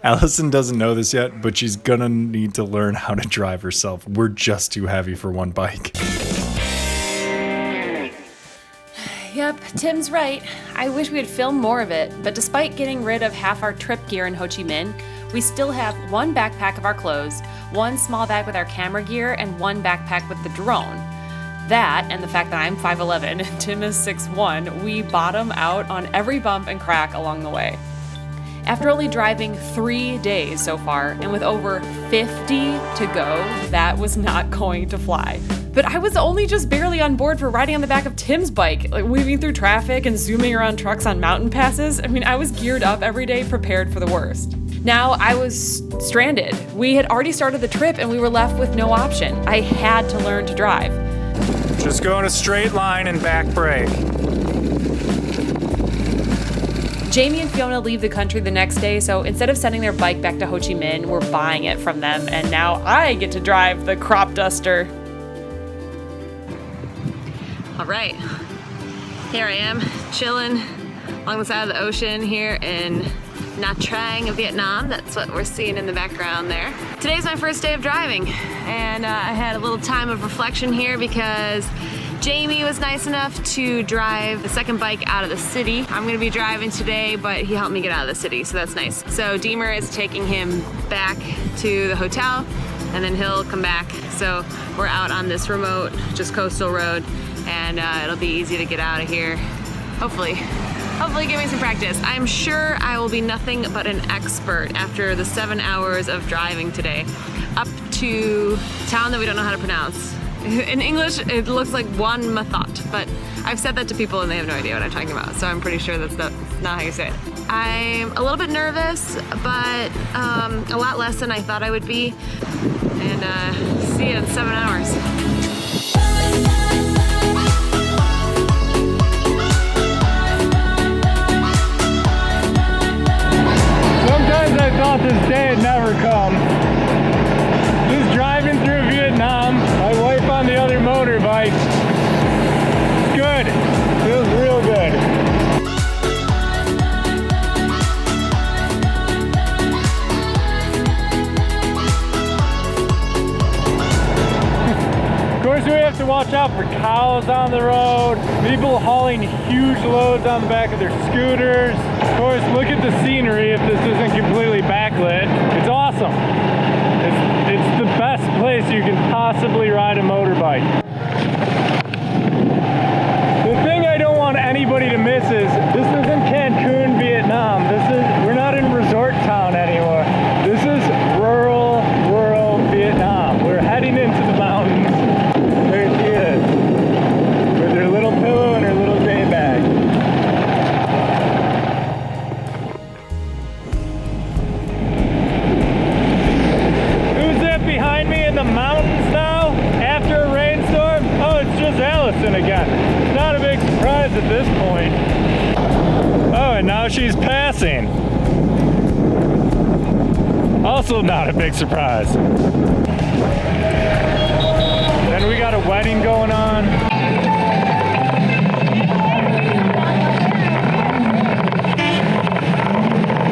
Allison doesn't know this yet, but she's gonna need to learn how to drive herself. We're just too heavy for one bike. Yep, Tim's right. I wish we had filmed more of it, but despite getting rid of half our trip gear in Ho Chi Minh, we still have one backpack of our clothes, one small bag with our camera gear, and one backpack with the drone. That, and the fact that I'm 5'11" and Tim is 6'1", we bottom out on every bump and crack along the way. After only driving 3 days so far, and with over 50 to go, that was not going to fly. But I was only just barely on board for riding on the back of Tim's bike, like weaving through traffic and zooming around trucks on mountain passes. I mean, I was geared up every day, prepared for the worst. Now I was stranded. We had already started the trip and we were left with no option. I had to learn to drive. Just go in a straight line and back brake. Jamie and Fiona leave the country the next day, so instead of sending their bike back to Ho Chi Minh, we're buying it from them, and now I get to drive the crop duster. All right, here I am, chilling along the side of the ocean here in Nha Trang, Vietnam. That's what we're seeing in the background there. Today's my first day of driving, and I had a little time of reflection here because Jamie was nice enough to drive the second bike out of the city. I'm gonna be driving today, but he helped me get out of the city, so that's nice. So Diemers is taking him back to the hotel, and then he'll come back. So we're out on this remote, just coastal road, and it'll be easy to get out of here. Hopefully give me some practice. I'm sure I will be nothing but an expert after the 7 hours of driving today, up to a town that we don't know how to pronounce. In English, it looks like Buon Ma Thuot, but I've said that to people and they have no idea what I'm talking about, so I'm pretty sure that's not how you say it. I'm a little bit nervous, but a lot less than I thought I would be, and see you in 7 hours. Sometimes I thought this day had never come. Just driving through Vietnam, my wife on the other motorbike. It's good. Feels real good. Of course, we have to watch out for cows on the road, people hauling huge loads on the back of their scooters. Of course, look at the scenery if this isn't completely backlit. It's awesome. It's the best place you can possibly ride a motorbike. The thing I don't want anybody to miss is this isn't Cancun, Vietnam. We're not in resort town anymore. This is rural Vietnam. We're heading into the mountains. There she is, with her little pillow and her little day bag. Behind me in the mountains now after a rainstorm? Oh, it's just Allison again. Not a big surprise at this point. Oh, and now she's passing. Also not a big surprise. Then we got a wedding going on.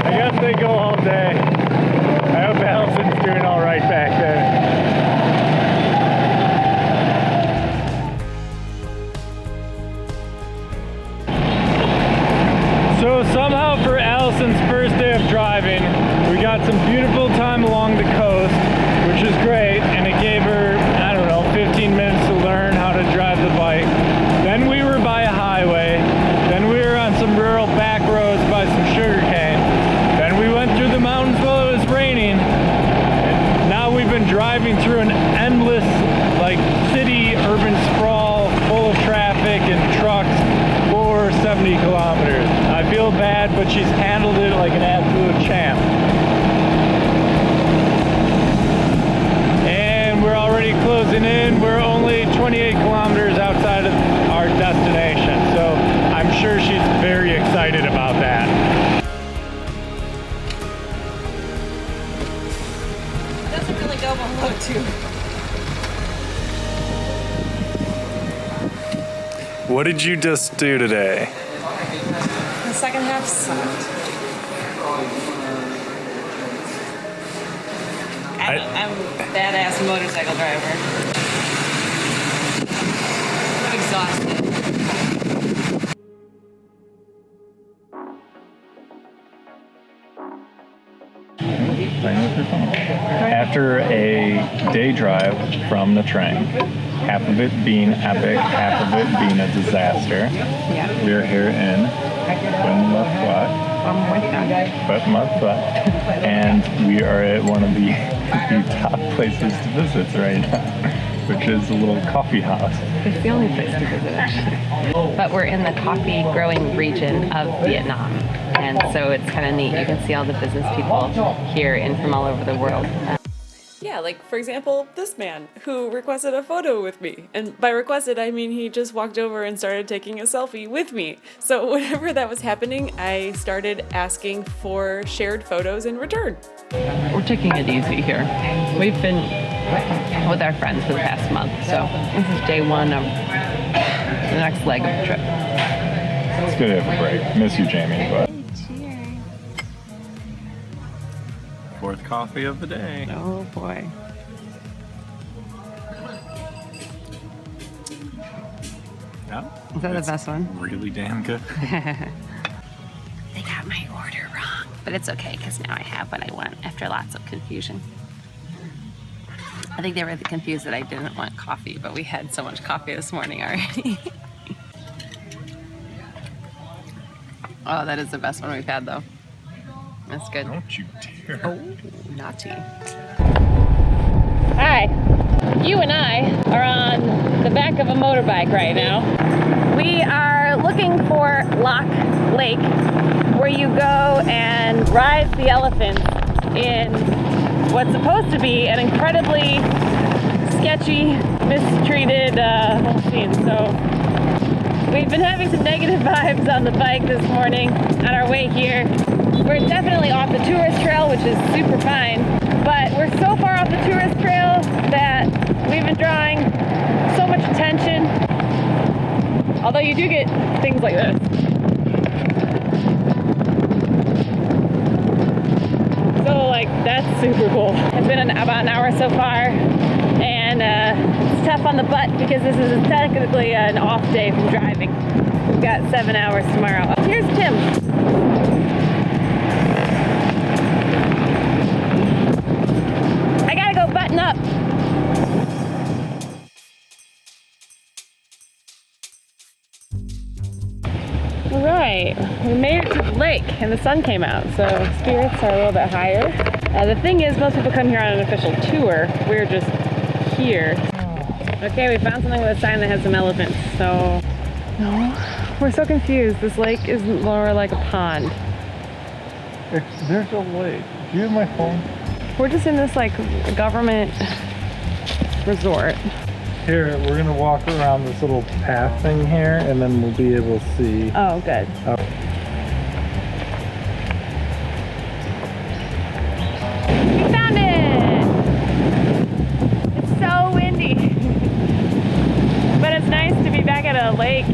I guess they go all day. I hope Allison's doing all right back there. So somehow for Allison's first day of driving, we got some beautiful time along the coast, which is great, and it gave her, I don't know, 15 minutes to learn how to drive the bike. Then we were by a highway, then we were on some rural back roads by some sugarcane. Then we went through the mountains while it was raining. And now we've been driving through an endless, like, city urban sprawl full of traffic and trucks for 70 kilometers. I feel bad, but she's handled it like an absolute champ. And we're already closing in. We're only 28 kilometers outside of our destination, so I'm sure she's very excited about that. Doesn't really go below too. What did you just do today? The second half sucked. I'm a badass motorcycle driver. I'm exhausted. After a day drive from Nha Trang, half of it being epic, half of it being a disaster, we're here in Buon Ma Thuot, and we are at one of the top places to visit right now, which is a little coffee house. It's the only place to visit, actually. But we're in the coffee growing region of Vietnam. And so it's kind of neat. You can see all the business people here and from all over the world. Yeah, like for example, this man who requested a photo with me. And by requested, I mean he just walked over and started taking a selfie with me. So whenever that was happening, I started asking for shared photos in return. We're taking it easy here. We've been with our friends for the past month, so this is day one of the next leg of the trip. It's good to have a break. Miss you, Jamie, but. Fourth coffee of the day. Oh boy. Yeah. Is that the best one? Really damn good. They got my order wrong, but it's okay because now I have what I want after lots of confusion. I think they were confused that I didn't want coffee, but we had so much coffee this morning already. Oh, that is the best one we've had though. That's good. Don't you dare. Oh, naughty. Hi. You and I are on the back of a motorbike right now. We are looking for Lak Lake, where you go and ride the elephants in what's supposed to be an incredibly sketchy, mistreated scene. So we've been having some negative vibes on the bike this morning on our way here. We're definitely off the tourist trail, which is super fine, but we're so far off the tourist trail that we've been drawing so much attention, although you do get things like this. So like, that's super cool. It's been about an hour so far, and it's tough on the butt because this is technically an off day from driving. We've got 7 hours tomorrow. Here's Tim. Button up. All right, we made it to the lake and the sun came out, so spirits are a little bit higher. The thing is, most people come here on an official tour. We're just here. Okay, we found something with a sign that has some elephants, so no, we're so confused. This lake is more like a pond. There's a lake. Do you have my phone? We're just in this like government resort. Here, we're gonna walk around this little path thing here, and then we'll be able to see. Oh, good. We found it! It's so windy. But it's nice to be back at a lake.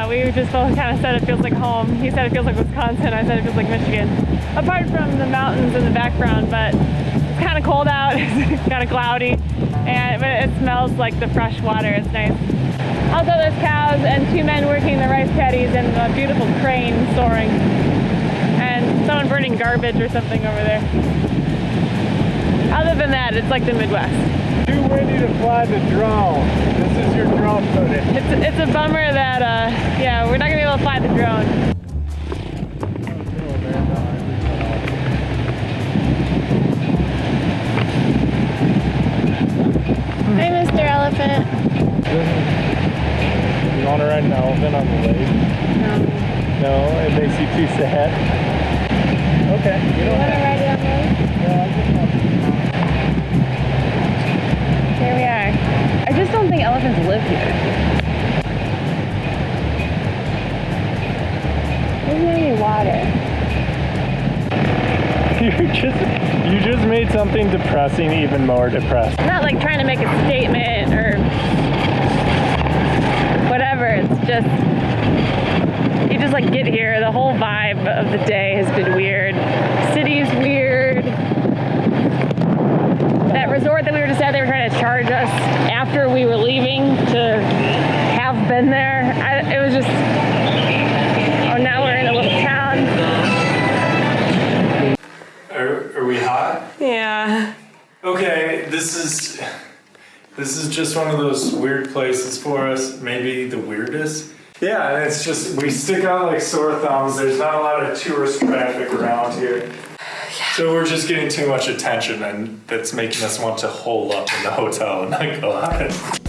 We just both kind of said it feels like home. He said it feels like Wisconsin. I said it feels like Michigan. Apart from the mountains in the background, but it's kind of cold out. It's kind of cloudy. But it smells like the fresh water. It's nice. Also, there's cows and 2 men working the rice paddies and a beautiful crane soaring. And someone burning garbage or something over there. Other than that, it's like the Midwest. Too windy to fly the drone. This is your drone footage. It's a bummer that, yeah, we're not going to be able to fly the drone. Hey, Mr. Elephant. You want to ride an elephant on the lake? No. No, it makes you too sad. Okay. You want to ride it on the lake? Here we are. I just don't think elephants live here. There's any water. You just made something depressing even more depressing. Not like trying to make a statement or whatever. It's just, you just like get here. The whole vibe of the day has been weird. City's weird. That this is just one of those weird places for us, maybe the weirdest. Yeah, and it's just, we stick out like sore thumbs. There's not a lot of tourist traffic around here. So we're just getting too much attention, and that's making us want to hole up in the hotel and not go out.